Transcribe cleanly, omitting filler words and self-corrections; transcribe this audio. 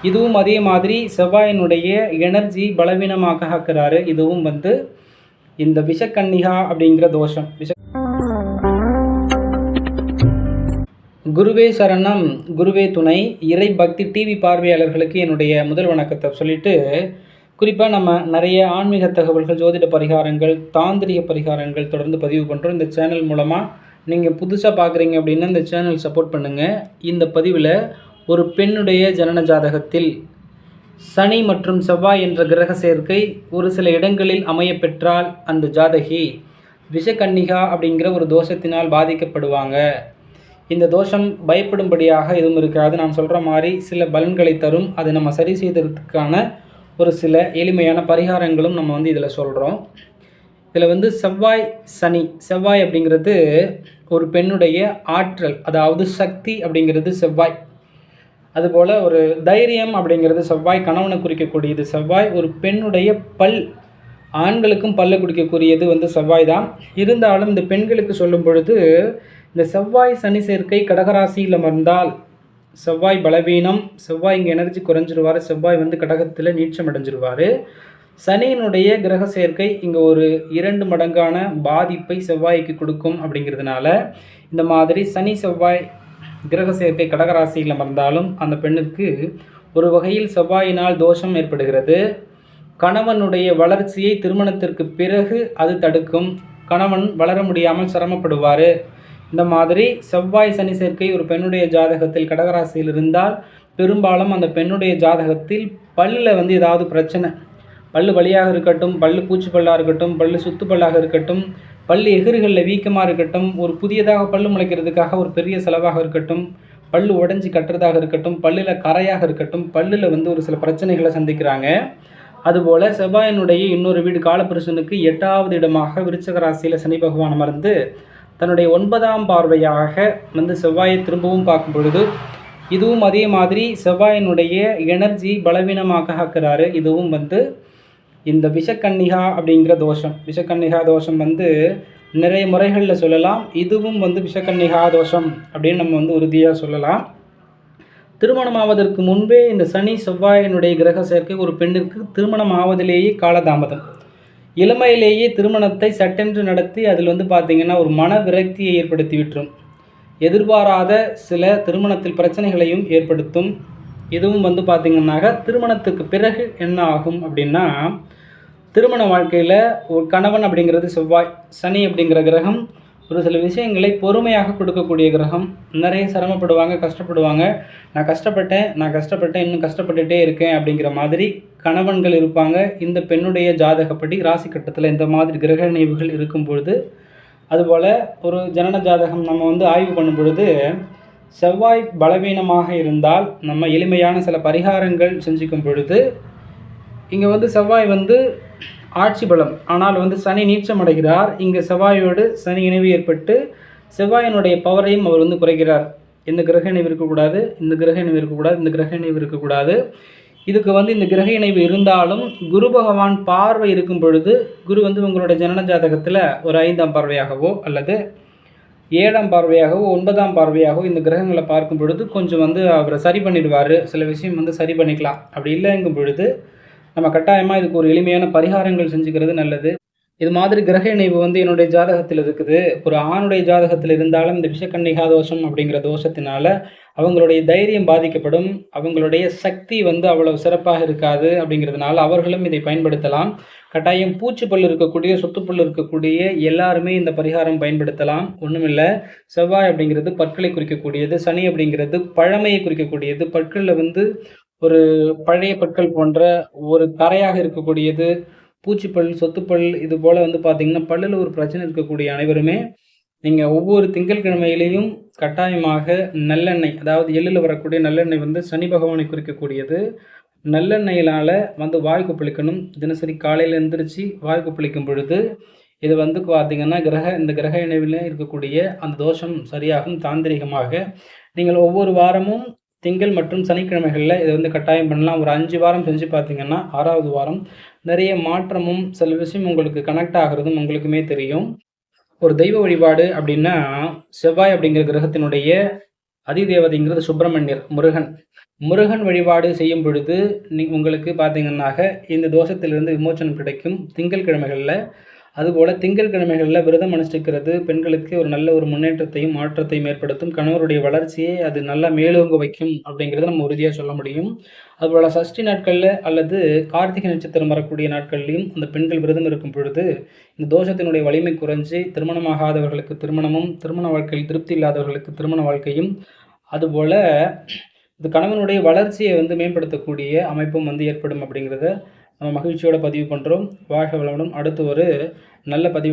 இதுவும் அதே மாதிரி செவ்வாயினுடைய எனர்ஜி பலவீனமாக ஆக்குறாரு. இதுவும் வந்து இந்த விஷக்கன்னிகா அப்படிங்கிற தோஷம். குருவே சரணம், குருவே துணை. இறை பக்தி டிவி பார்வையாளர்களுக்கு என்னுடைய முதல் வணக்கத்தை சொல்லிட்டு, குறிப்பாக நம்ம நிறைய ஆன்மீக தகவல்கள், ஜோதிட பரிகாரங்கள், தாந்திரிக பரிகாரங்கள் தொடர்ந்து பதிவு பண்ணுறோம். இந்த சேனல் மூலமாக நீங்கள் புதுசாக பார்க்குறீங்க அப்படின்னா இந்த சேனல் சப்போர்ட் பண்ணுங்கள். இந்த பதிவில் ஒரு பெண்ணுடைய ஜனன ஜாதகத்தில் சனி மற்றும் செவ்வாய் என்ற கிரக சேர்க்கை ஒரு சில இடங்களில் அமைய பெற்றால் அந்த ஜாதகி விஷக்கன்னிகா அப்படிங்கிற ஒரு தோஷத்தினால் பாதிக்கப்படுவாங்க. இந்த தோஷம் பயப்படும்படியாக எதுவும் இருக்காது. நான் சொல்கிற மாதிரி சில பலன்களை தரும். அதை நம்ம சரி செய்ததுக்கான ஒரு சில எளிமையான பரிகாரங்களும் நம்ம வந்து இதில் சொல்கிறோம். இதில் வந்து செவ்வாய் சனி, செவ்வாய் அப்படிங்கிறது ஒரு பெண்ணுடைய ஆற்றல், அதாவது சக்தி அப்படிங்கிறது செவ்வாய். அதுபோல் ஒரு தைரியம் அப்படிங்கிறது செவ்வாய், கணவனை குறிக்கக்கூடியது செவ்வாய். ஒரு பெண்ணுடைய பல், ஆண்களுக்கும் பல்லை குறிக்கக்கூடியது வந்து செவ்வாய் தான். இருந்தாலும் இந்த பெண்களுக்கு சொல்லும் பொழுது இந்த செவ்வாய் சனி சேர்க்கை கடகராசியில் அமர்ந்தால் செவ்வாய் பலவீனம், செவ்வாய் இங்கே எனர்ஜி குறைஞ்சிருவார், செவ்வாய் வந்து கடகத்தில் நீச்சம் அடைஞ்சிருவார். சனியினுடைய கிரக சேர்க்கை இங்கே ஒரு 2 மடங்கான பாதிப்பை செவ்வாய்க்கு கொடுக்கும். அப்படிங்கிறதுனால இந்த மாதிரி சனி செவ்வாய் கிரக சேர்க்கை கடகராசியில் அமர்ந்தாலும் அந்த பெண்ணிற்கு ஒரு வகையில் செவ்வாயினால் தோஷம் ஏற்படுகிறது. கணவனுடைய வளர்ச்சியை திருமணத்திற்கு பிறகு அது தடுக்கும். கணவன் வளர முடியாமல் சிரமப்படுவார். இந்த மாதிரி செவ்வாய் சனி சேர்க்கை ஒரு பெண்ணுடைய ஜாதகத்தில் கடகராசியில் இருந்தால் பெரும்பாலும் அந்த பெண்ணுடைய ஜாதகத்தில் பல்லில் வந்து ஏதாவது பிரச்சனை, பல்லு வலியாக இருக்கட்டும், பல்லு பூச்சி பல்லாக இருக்கட்டும், பல்லு சுத்து பல்லாக இருக்கட்டும், பல்லு எகிறுகளில் வீக்கமாக இருக்கட்டும், ஒரு புதியதாக பல்லு முளைக்கிறதுக்காக ஒரு பெரிய செலவாக இருக்கட்டும், பல்லு உடஞ்சி கட்டுறதாக இருக்கட்டும், பல்லில் கரையாக இருக்கட்டும், பல்லில் வந்து ஒரு சில பிரச்சனைகளை சந்திக்கிறாங்க. அதுபோல் செவ்வாயினுடைய இன்னொரு வீடு காலபுருஷனுக்கு 8வது இடமாக விருச்சிக ராசியில் சனி பகவான் அமர்ந்து தன்னுடைய 9ஆம் பார்வையாக வந்து செவ்வாயை திரும்பவும் பார்க்கும் பொழுது இதுவும் அதே மாதிரி செவ்வாயினுடைய எனர்ஜி பலவீனமாக ஆக்குறாரு. இதுவும் வந்து இந்த விஷக்கன்னிகா அப்படிங்கிற தோஷம். விஷக்கன்னிகா தோஷம் வந்து நிறைய முறைகளில் சொல்லலாம். இதுவும் வந்து விஷக்கன்னிகா தோஷம் அப்படின்னு நம்ம வந்து உறுதியாக சொல்லலாம். திருமணம் ஆவதற்கு முன்பே இந்த சனி செவ்வாயினுடைய கிரக சேர்க்கை ஒரு பெண்ணிற்கு திருமணம் ஆவதிலேயே காலதாமதம். இளமையிலேயே திருமணத்தை சட்டென்று நடத்தி அதில் வந்து பார்த்திங்கன்னா ஒரு மன விரக்தியை ஏற்படுத்தி விட்டுரும். எதிர்பாராத சில திருமணத்தில் பிரச்சனைகளையும் ஏற்படுத்தும். இதுவும் வந்து பார்த்திங்கன்னாக்க திருமணத்துக்கு பிறகு என்ன ஆகும் அப்படின்னா, திருமண வாழ்க்கையில் ஒரு கணவன் அப்படிங்கிறது செவ்வாய், சனி அப்படிங்கிற கிரகம் ஒரு சில விஷயங்களை பொறுமையாக கொடுக்கக்கூடிய கிரகம். நிறைய சிரமப்படுவாங்க, கஷ்டப்படுவாங்க. நான் கஷ்டப்பட்டேன், இன்னும் கஷ்டப்பட்டுகிட்டே இருக்கேன் அப்படிங்கிற மாதிரி கணவன்கள் இருப்பாங்க. இந்த பெண்ணுடைய ஜாதகப்படி ராசி கட்டத்தில் இந்த மாதிரி கிரக நினைவுகள் இருக்கும் பொழுது, அதுபோல் ஒரு ஜனன ஜாதகம் நம்ம வந்து ஆய்வு பண்ணும் பொழுது செவ்வாய் பலவீனமாக இருந்தால் நம்ம எளிமையான சில பரிகாரங்கள் செஞ்சுக்கும் பொழுது, இங்கே வந்து செவ்வாய் வந்து ஆட்சி பலம், ஆனால் வந்து சனி நீச்சம் அடைகிறார். இங்கே செவ்வாயோடு சனி இணைவு ஏற்பட்டு செவ்வாயினுடைய பவரையும் அவர் வந்து குறைக்கிறார். இந்த கிரக இணைவு இருக்கக்கூடாது, இந்த கிரக இணைவு இருக்கக்கூடாது, இந்த கிரக இணைவு இருக்கக்கூடாது. இதுக்கு வந்து இந்த கிரக இணைவு இருந்தாலும் குரு பகவான் பார்வை இருக்கும் பொழுது, குரு வந்து உங்களோட ஜனன ஜாதகத்தில் ஒரு 5ஆம் பார்வையாகவோ அல்லது 7ஆம் பார்வையாகவோ 9ஆம் பார்வையாகவோ இந்த கிரகங்களை பார்க்கும் பொழுது கொஞ்சம் வந்து அவரை சரி பண்ணிடுவார். சில விஷயம் வந்து சரி பண்ணிக்கலாம். அப்படி இல்லைங்கும் பொழுது நம்ம கட்டாயமாக இதுக்கு ஒரு எளிமையான பரிகாரங்கள் செஞ்சுக்கிறது நல்லது. இது மாதிரி கிரக இணைவு வந்து என்னுடைய ஜாதகத்தில் இருக்குது. ஒரு ஆணுடைய ஜாதகத்தில் இருந்தாலும் இந்த விஷக்கன்னிகா தோஷம் அப்படிங்கிற தோஷத்தினால அவங்களுடைய தைரியம் பாதிக்கப்படும். அவங்களுடைய சக்தி வந்து அவ்வளவு சிறப்பாக இருக்காது. அப்படிங்கிறதுனால அவர்களும் இதை பயன்படுத்தலாம். கட்டாயம் பூச்சிப்பல் இருக்கக்கூடிய, சொத்துப்பல் இருக்கக்கூடிய எல்லாருமே இந்த பரிகாரம் பயன்படுத்தலாம். ஒன்றுமில்லை, செவ்வாய் அப்படிங்கிறது பற்களை குறிக்கக்கூடியது, சனி அப்படிங்கிறது பழமையை குறிக்கக்கூடியது. பற்களில் வந்து ஒரு பழைய பற்கள் போன்ற ஒரு கரையாக இருக்கக்கூடியது, பூச்சிப்பல், சொத்துப்பல், இது போல் வந்து பார்த்திங்கன்னா பல்லில் ஒரு பிரச்சனை இருக்கக்கூடிய அனைவருமே நீங்கள் ஒவ்வொரு திங்கட்கிழமையிலையும் கட்டாயமாக நல்லெண்ணெய், அதாவது எள்ளில் வரக்கூடிய நல்லெண்ணெய் வந்து சனி பகவானை குறிக்கக்கூடியது. நல்லெண்ணெயினால் வந்து வாய் கொப்பளிக்கணும். தினசரி காலையில் எழுந்திரிச்சு வாய் கொப்பளிக்கும் பொழுது இது வந்து பார்த்திங்கன்னா இந்த கிரக இணைவில் இருக்கக்கூடிய அந்த தோஷம் சரியாகும். தாந்திரிகமாக நீங்கள் ஒவ்வொரு வாரமும் திங்கள் மற்றும் சனிக்கிழமைகளில் இதை வந்து கட்டாயம் பண்ணலாம். ஒரு 5 வாரம் செஞ்சு பார்த்திங்கன்னா 6வது வாரம் நிறைய மாற்றமும் சில விஷயம் உங்களுக்கு கனெக்ட் ஆகிறதும் உங்களுக்குமே தெரியும். ஒரு தெய்வ வழிபாடு அப்படின்னா செவ்வாய் அப்படிங்கிற கிரகத்தினுடைய அதிதேவதைங்கிறது சுப்பிரமணியர், முருகன். முருகன் வழிபாடு செய்யும் பொழுது உங்களுக்கு பார்த்தீங்கன்னாக இந்த தோஷத்திலிருந்து விமோச்சனம் கிடைக்கும். திங்கட்கிழமைகள்ல அதுபோல திங்கட்கிழமைகள்ல விரதம் அனுஷ்டிக்கிறது பெண்களுக்கு ஒரு நல்ல ஒரு முன்னேற்றத்தையும், மாற்றத்தையும் ஏற்படுத்தும். கணவருடைய வளர்ச்சியை அது நல்லா மேலோங்க வைக்கும் அப்படிங்கிறத நம்ம உறுதியா சொல்ல முடியும். அதுபோல சஷ்டி நாட்கள்ல அல்லது கார்த்திகை நட்சத்திரம் வரக்கூடிய நாட்கள்லயும் அந்த பெண்கள் விரதம் இருக்கும் பொழுது, இந்த தோஷத்தினுடைய வலிமை குறைஞ்சு திருமணமாகாதவர்களுக்கு திருமணமும், திருமண வாழ்க்கையில் திருப்தி இல்லாதவர்களுக்கு திருமண வாழ்க்கையும், அதுபோல இது கணவனுடைய வளர்ச்சியை மேம்படுத்தக்கூடிய அமைப்பும் ஏற்படும் அப்படிங்கிறத நம்ம மகிழ்ச்சியோட பதிவு பண்ணுறோம். வாழ்க வளமுடன். அடுத்து ஒரு நல்ல பதிவு